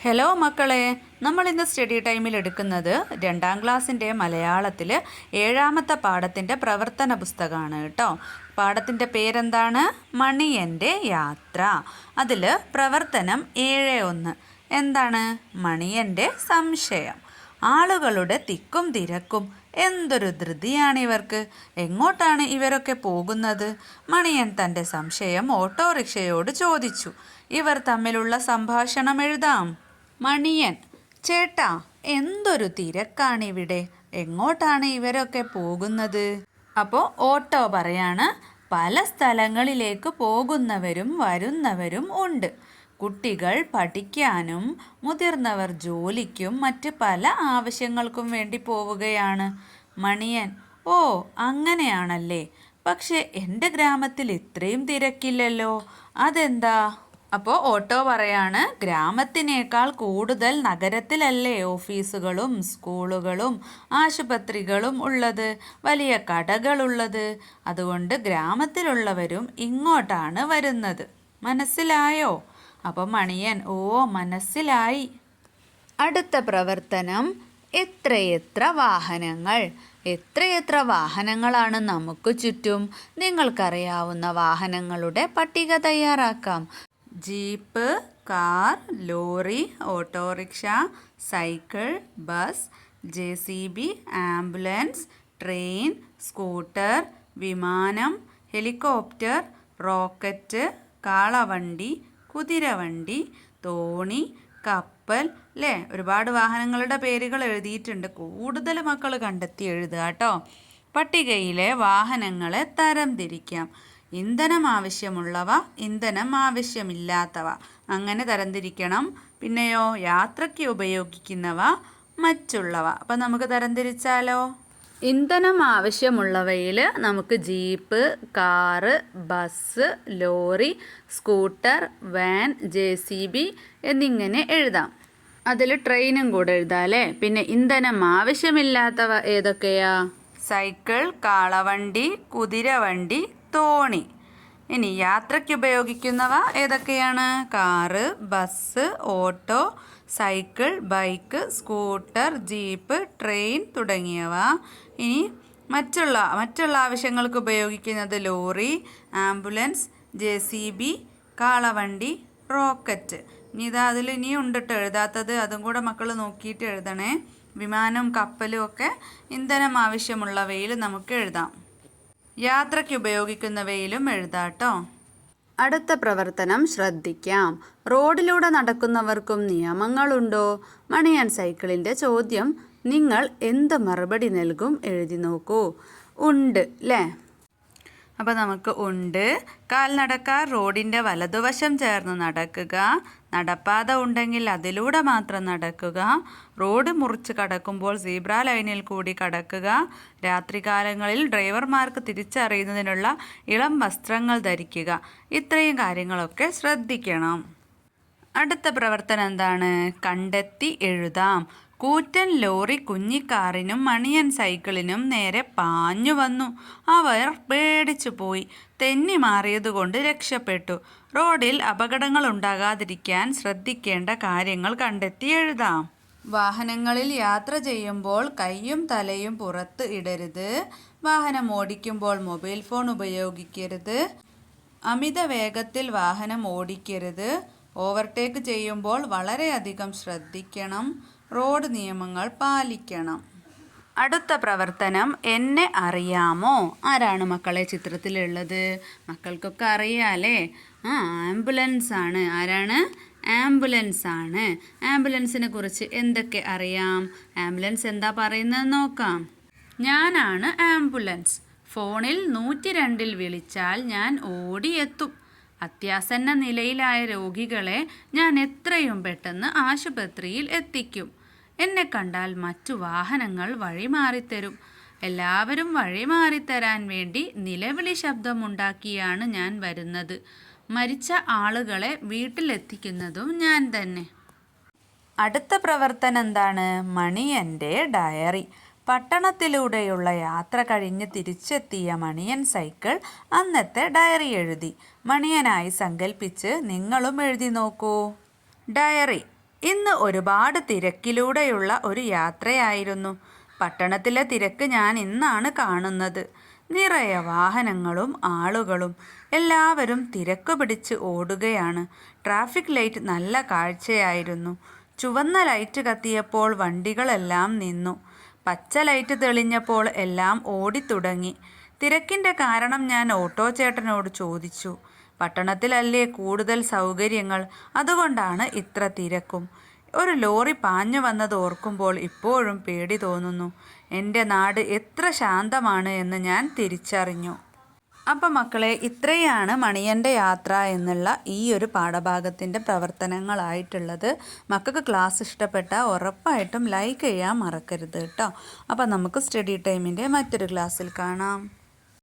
Hello മക്കളെ, നമ്മൾ ഇന്ന് സ്റ്റഡി ടൈമിൽ എടുക്കുന്നത് 2ാം ക്ലാസ്സിൻ്റെ മലയാളത്തിൽ 7ാമത്തെ പാഠത്തിൻ്റെ പ്രവർത്തന പുസ്തകമാണ് കേട്ടോ. പാഠത്തിൻ്റെ പേരെന്താണ്? മണിയൻ്റെ യാത്ര. അതിൽ പ്രവർത്തനം 7.1 എന്താണ്? മണിയൻ്റെ സംശയം. ആളുകളുടെ തിക്കും തിരക്കും, എന്തൊരു ധൃതിയാണിവർക്ക്. എങ്ങോട്ടാണ് ഇവരൊക്കെ പോകുന്നത്? മണിയൻ തൻ്റെ സംശയം ഓട്ടോറിക്ഷയോട് ചോദിച്ചു. ഇവർ തമ്മിലുള്ള സംഭാഷണം എഴുതാം. മണിയൻ: ചേട്ടാ, എന്തൊരു തിരക്കാണിവിടെ. എങ്ങോട്ടാണ് ഇവരൊക്കെ പോകുന്നത്? അപ്പോൾ ഓട്ടോ പറയാണ്, പല സ്ഥലങ്ങളിലേക്ക് പോകുന്നവരും വരുന്നവരും ഉണ്ട്. കുട്ടികൾ പഠിക്കാനും മുതിർന്നവർ ജോലിക്കും മറ്റ് പല ആവശ്യങ്ങൾക്കും വേണ്ടി പോവുകയാണ്. മണിയൻ: ഓ, അങ്ങനെയാണല്ലേ. പക്ഷേ എൻ്റെ ഗ്രാമത്തിൽ ഇത്രയും തിരക്കില്ലല്ലോ, അതെന്താ? അപ്പോൾ ഓട്ടോ പറയാണ്, ഗ്രാമത്തിനേക്കാൾ കൂടുതൽ നഗരത്തിലല്ലേ ഓഫീസുകളും സ്കൂളുകളും ആശുപത്രികളും ഉള്ളത്, വലിയ കടകളുള്ളത്. അതുകൊണ്ട് ഗ്രാമത്തിലുള്ളവരും ഇങ്ങോട്ടാണ് വരുന്നത്. മനസ്സിലായോ? അപ്പം മണിയൻ: ഓ, മനസ്സിലായി. അടുത്ത പ്രവർത്തനം എത്രയെത്ര വാഹനങ്ങൾ. എത്രയെത്ര വാഹനങ്ങളാണ് നമുക്ക് ചുറ്റും. നിങ്ങൾക്കറിയാവുന്ന വാഹനങ്ങളുടെ പട്ടിക തയ്യാറാക്കാം. Jeep, car, lorry, auto rickshaw, cycle, bus, JCB, ambulance, train, scooter, വിമാനം, ഹെലികോപ്റ്റർ, റോക്കറ്റ്, കാളവണ്ടി, കുതിരവണ്ടി, തോണി, കപ്പൽ. അല്ലേ? ഒരുപാട് വാഹനങ്ങളുടെ പേരുകൾ എഴുതിയിട്ടുണ്ട്. കൂടുതൽ മക്കൾ കണ്ടെത്തി എഴുതുക കേട്ടോ. പട്ടികയിലെ വാഹനങ്ങളെ തരംതിരിക്കാം. ഇന്ധനം ആവശ്യമുള്ളവ, ഇന്ധനം ആവശ്യമില്ലാത്തവ, അങ്ങനെ തരംതിരിക്കണം. പിന്നെയോ, യാത്രയ്ക്ക് ഉപയോഗിക്കുന്നവ, മറ്റുള്ളവ. അപ്പം നമുക്ക് തരംതിരിച്ചാലോ? ഇന്ധനം ആവശ്യമുള്ളവയിൽ നമുക്ക് jeep, car, bus, lorry, scooter, van, JCB എന്നിങ്ങനെ എഴുതാം. അതിൽ ട്രെയിനും കൂടെ എഴുതാം അല്ലേ? പിന്നെ ഇന്ധനം ആവശ്യമില്ലാത്തവ ഏതൊക്കെയാ? സൈക്കിൾ, കാളവണ്ടി, കുതിരവണ്ടി, തോണി. ഇനി യാത്രയ്ക്ക് ഉപയോഗിക്കുന്നവ ഏതൊക്കെയാണ്? Car, bus, auto, cycle, bike, scooter, jeep, train തുടങ്ങിയവ. ഇനി മറ്റുള്ള ആവശ്യങ്ങൾക്ക് ഉപയോഗിക്കുന്നത് ലോറി, ആംബുലൻസ്, JCB, കാളവണ്ടി, റോക്കറ്റ്. ഇനി അതിൽ ഇനിയും ഉണ്ട് കേട്ടോ എഴുതാത്തത്. അതും കൂടെ മക്കൾ നോക്കിയിട്ട് എഴുതണേ. വിമാനവും കപ്പലും ഒക്കെ ഇന്ധനം ആവശ്യമുള്ളവയിൽ നമുക്ക് എഴുതാം. യാത്രയ്ക്ക് ഉപയോഗിക്കുന്നവയിലും എഴുതാട്ടോ. അടുത്ത പ്രവർത്തനം ശ്രദ്ധിക്കാം. റോഡിലൂടെ നടക്കുന്നവർക്കും നിയമങ്ങളുണ്ടോ? മണിയൻ സൈക്കിളിൻ്റെ ചോദ്യം. നിങ്ങൾ എന്ത് മറുപടി നൽകും? എഴുതി നോക്കൂ. ഉണ്ട് അല്ലേ? അപ്പോൾ നമുക്ക് ഉണ്ട്. കാൽനടക്കാർ റോഡിൻ്റെ വലതുവശം ചേർന്ന് നടക്കുക. നടപ്പാത ഉണ്ടെങ്കിൽ അതിലൂടെ മാത്രം നടക്കുക. റോഡ് മുറിച്ച് കടക്കുമ്പോൾ സീബ്ര ലൈനിൽ കൂടി കടക്കുക. രാത്രികാലങ്ങളിൽ ഡ്രൈവർമാർക്ക് തിരിച്ചറിയുന്നതിനുള്ള ഇളം വസ്ത്രങ്ങൾ ധരിക്കുക. ഇത്രയും കാര്യങ്ങളൊക്കെ ശ്രദ്ധിക്കണം. അടുത്ത പ്രവർത്തനം എന്താണ്? കണ്ടെത്തി എഴുതാം. കൂറ്റൻ ലോറി കുഞ്ഞിക്കാറിനും മണിയൻ സൈക്കിളിനും നേരെ പാഞ്ഞു വന്നു. അവർ പേടിച്ചു പോയി. തെന്നി മാറിയതുകൊണ്ട് രക്ഷപ്പെട്ടു. റോഡിൽ അപകടങ്ങൾ ഉണ്ടാകാതിരിക്കാൻ ശ്രദ്ധിക്കേണ്ട കാര്യങ്ങൾ കണ്ടെത്തി എഴുതാം. വാഹനങ്ങളിൽ യാത്ര ചെയ്യുമ്പോൾ കൈയും തലയും പുറത്ത് ഇടരുത്. വാഹനം ഓടിക്കുമ്പോൾ മൊബൈൽ ഫോൺ ഉപയോഗിക്കരുത്. അമിത വേഗത്തിൽ വാഹനം ഓടിക്കരുത്. ഓവർടേക്ക് ചെയ്യുമ്പോൾ വളരെയധികം ശ്രദ്ധിക്കണം. റോഡ് നിയമങ്ങൾ പാലിക്കണം. അടുത്ത പ്രവർത്തനം എന്നെ അറിയാമോ? ആരാണ് മക്കളെ ചിത്രത്തിലുള്ളത്? മക്കൾക്കൊക്കെ അറിയാമല്ലേ? ആംബുലൻസ് ആണ്. ആരാണ്? ആംബുലൻസ് ആണ്. ആംബുലൻസിനെ കുറിച്ച് എന്തൊക്കെ അറിയാം? ആംബുലൻസ് എന്താ പറയുന്നത് നോക്കാം. ഞാനാണ് ആംബുലൻസ്. ഫോണിൽ 102 വിളിച്ചാൽ ഞാൻ ഓടിയെത്തും. അത്യാസന്ന നിലയിലായ രോഗികളെ ഞാൻ എത്രയും പെട്ടെന്ന് ആശുപത്രിയിൽ എത്തിക്കും. എന്നെ കണ്ടാൽ മറ്റു വാഹനങ്ങൾ വഴിമാറിത്തരും. എല്ലാവരും വഴിമാറിത്തരാൻ വേണ്ടി നിലവിളി ശബ്ദമുണ്ടാക്കിയാണ് ഞാൻ വരുന്നത്. മരിച്ച ആളുകളെ വീട്ടിലെത്തിക്കുന്നതും ഞാൻ തന്നെ. അടുത്ത പ്രവർത്തനം എന്താണ്? മണിയൻ്റെ ഡയറി. പട്ടണത്തിലൂടെയുള്ള യാത്ര കഴിഞ്ഞ് തിരിച്ചെത്തിയ മണിയൻ സൈക്കിൾ അന്നത്തെ ഡയറി എഴുതി. മണിയനായി സങ്കല്പിച്ച് നിങ്ങളും എഴുതി നോക്കൂ. ഡയറി. ഇന്ന് ഒരുപാട് തിരക്കിലൂടെയുള്ള ഒരു യാത്രയായിരുന്നു. പട്ടണത്തിലെ തിരക്ക് ഞാൻ ഇന്നാണ് കാണുന്നത്. നിറയെ വാഹനങ്ങളും ആളുകളും. എല്ലാവരും തിരക്ക് പിടിച്ച് ഓടുകയാണ്. ട്രാഫിക് ലൈറ്റ് നല്ല കാഴ്ചയായിരുന്നു. ചുവന്ന ലൈറ്റ് കത്തിയപ്പോൾ വണ്ടികളെല്ലാം നിന്നു. പച്ച ലൈറ്റ് തെളിഞ്ഞപ്പോൾ എല്ലാം ഓടിത്തുടങ്ങി. തിരക്കിൻ്റെ കാരണം ഞാൻ ഓട്ടോ ചേട്ടനോട് ചോദിച്ചു. പട്ടണത്തിലല്ലേ കൂടുതൽ സൗകര്യങ്ങൾ, അതുകൊണ്ടാണ് ഇത്ര തിരക്കും. ഒരു ലോറി പാഞ്ഞു വന്നത് ഓർക്കുമ്പോൾ ഇപ്പോഴും പേടി തോന്നുന്നു. എൻ്റെ നാട് എത്ര ശാന്തമാണ് എന്ന് ഞാൻ തിരിച്ചറിഞ്ഞു. അപ്പം മക്കളെ, ഇത്രയാണ് മണിയൻ്റെ യാത്ര എന്നുള്ള ഈ ഒരു പാഠഭാഗത്തിൻ്റെ പ്രവർത്തനങ്ങളായിട്ടുള്ളത്. മക്കൾക്ക് ക്ലാസ് ഇഷ്ടപ്പെട്ടാൽ ഉറപ്പായിട്ടും ലൈക്ക് ചെയ്യാൻ മറക്കരുത് കേട്ടോ. അപ്പം നമുക്ക് സ്റ്റഡി ടൈമിൻ്റെ മറ്റൊരു ക്ലാസ്സിൽ കാണാം.